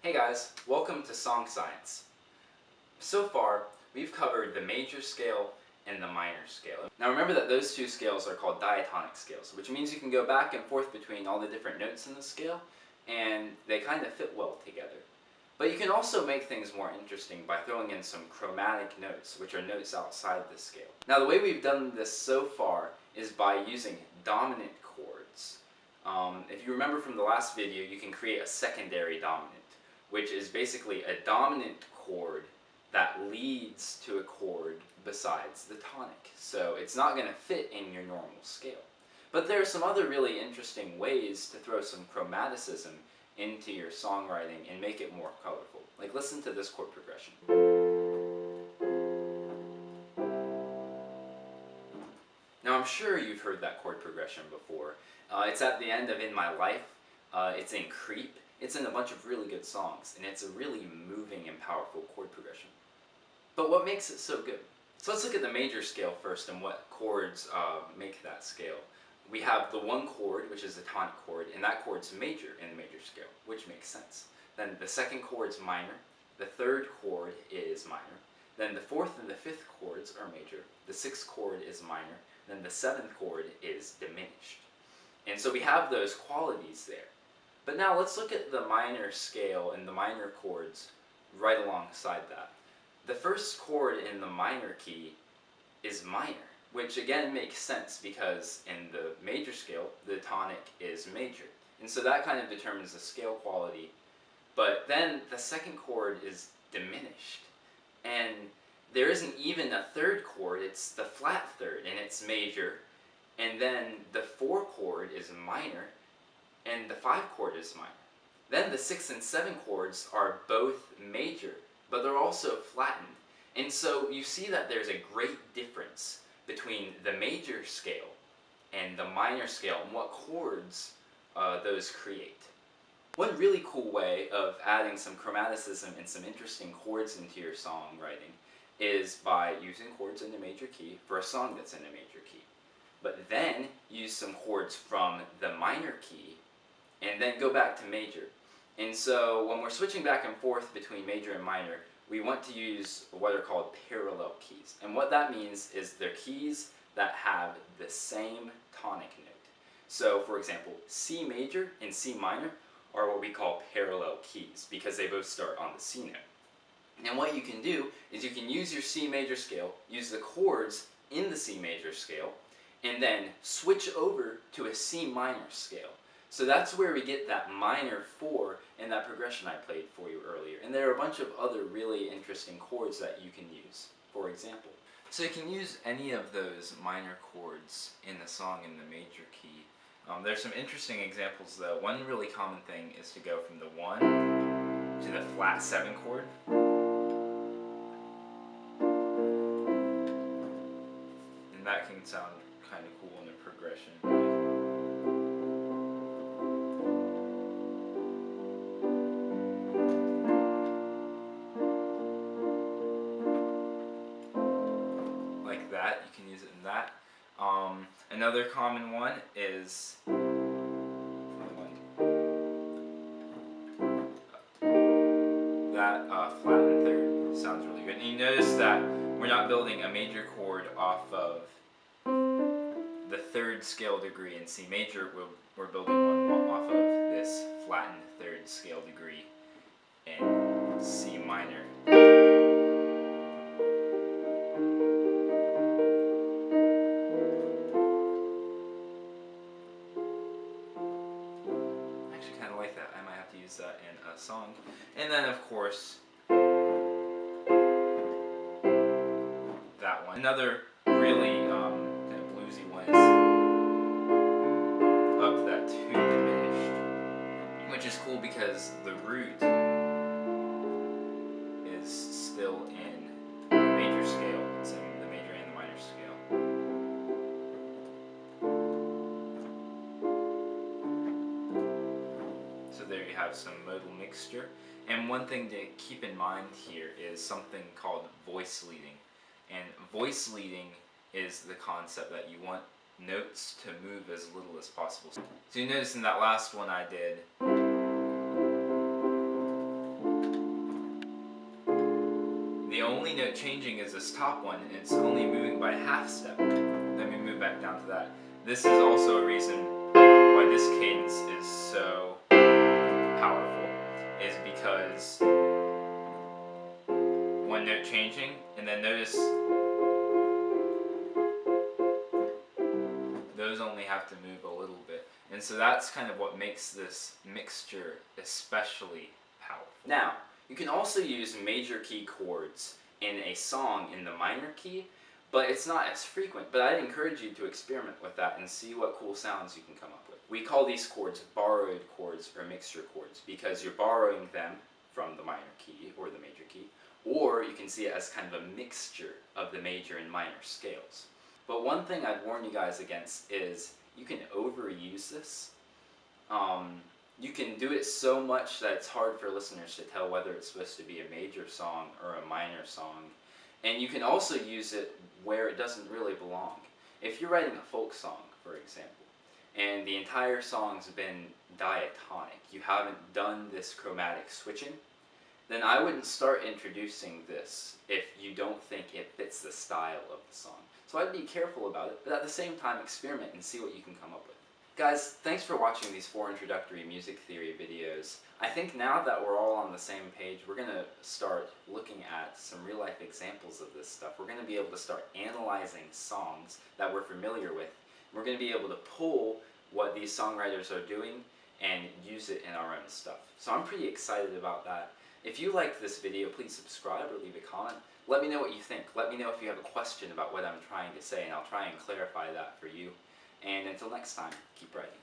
Hey guys, welcome to Song Science. So far, we've covered the major scale and the minor scale. Now remember that those two scales are called diatonic scales, which means you can go back and forth between all the different notes in the scale, and they kind of fit well together. But you can also make things more interesting by throwing in some chromatic notes, which are notes outside the scale. Now the way we've done this so far is by using dominant chords. If you remember from the last video, you can create a secondary dominant, which is basically a dominant chord that leads to a chord besides the tonic. So it's not going to fit in your normal scale. But there are some other really interesting ways to throw some chromaticism into your songwriting and make it more colorful. Like, listen to this chord progression. Now I'm sure you've heard that chord progression before. It's at the end of In My Life, it's in Creep, it's in a bunch of really good songs, and it's a really moving and powerful chord progression. But what makes it so good? So let's look at the major scale first and what chords make that scale. We have the one chord, which is the tonic chord, and that chord's major in the major scale, which makes sense. Then the second chord's minor, the third chord is minor, then the fourth and the fifth chords are major, the sixth chord is minor, then the seventh chord is diminished. And so we have those qualities there. But now let's look at the minor scale and the minor chords right alongside that. The first chord in the minor key is minor, which again makes sense because in the major scale, the tonic is major. And so that kind of determines the scale quality. But then the second chord is diminished. And there isn't even a third chord, it's the flat third, and it's major. And then the 4 chord is minor, and the 5 chord is minor. Then the 6 and 7 chords are both major, but they're also flattened. And so you see that there's a great difference between the major scale and the minor scale and what chords those create. One really cool way of adding some chromaticism and some interesting chords into your songwriting is by using chords in the major key for a song that's in a major key. But then use some chords from the minor key and then go back to major. And so when we're switching back and forth between major and minor, we want to use what are called parallel keys. And what that means is they're keys that have the same tonic note. So for example, C major and C minor are what we call parallel keys because they both start on the C note. And what you can do is you can use your C major scale, use the chords in the C major scale, and then switch over to a C minor scale. So that's where we get that minor 4 and that progression I played for you earlier. And there are a bunch of other really interesting chords that you can use, for example. So you can use any of those minor chords in the song in the major key. There's some interesting examples though. One really common thing is to go from the 1 to the flat 7 chord. And that can sound kind of cool in the progression. Like that, you can use it in that. Another common one is that flattened third sounds really good. And you notice that we're not building a major chord off of the 3rd scale degree in C major, we're building one off of this flattened 3rd scale degree in C minor. I actually kind of like that. I might have to use that in a song. And then of course, that one. Another really kind of bluesy one is up that 2 diminished, which is cool because the root is still in the major scale. It's in the major and the minor scale. So there you have some modal mixture. And one thing to keep in mind here is something called voice leading. And voice leading is the concept that you want notes to move as little as possible. So you notice in that last one I did, only note changing is this top one, and it's only moving by a half step. Let me move back down to that. This is also a reason why this cadence is so powerful, is because one note changing, and then notice those only have to move a little bit. And so that's kind of what makes this mixture especially powerful. Now, you can also use major key chords in a song in the minor key, but it's not as frequent. But I'd encourage you to experiment with that and see what cool sounds you can come up with. We call these chords borrowed chords or mixture chords because you're borrowing them from the minor key or the major key, or you can see it as kind of a mixture of the major and minor scales. But one thing I'd warn you guys against is you can overuse this. You can do it so much that it's hard for listeners to tell whether it's supposed to be a major song or a minor song. And you can also use it where it doesn't really belong. If you're writing a folk song, for example, and the entire song's been diatonic, you haven't done this chromatic switching, then I wouldn't start introducing this if you don't think it fits the style of the song. So I'd be careful about it, but at the same time experiment and see what you can come up with. Guys, thanks for watching these 4 introductory music theory videos. I think now that we're all on the same page, we're going to start looking at some real life examples of this stuff. We're going to be able to start analyzing songs that we're familiar with. We're going to be able to pull what these songwriters are doing and use it in our own stuff. So I'm pretty excited about that. If you liked this video, please subscribe or leave a comment. Let me know what you think. Let me know if you have a question about what I'm trying to say, and I'll try and clarify that for you. And until next time, keep writing.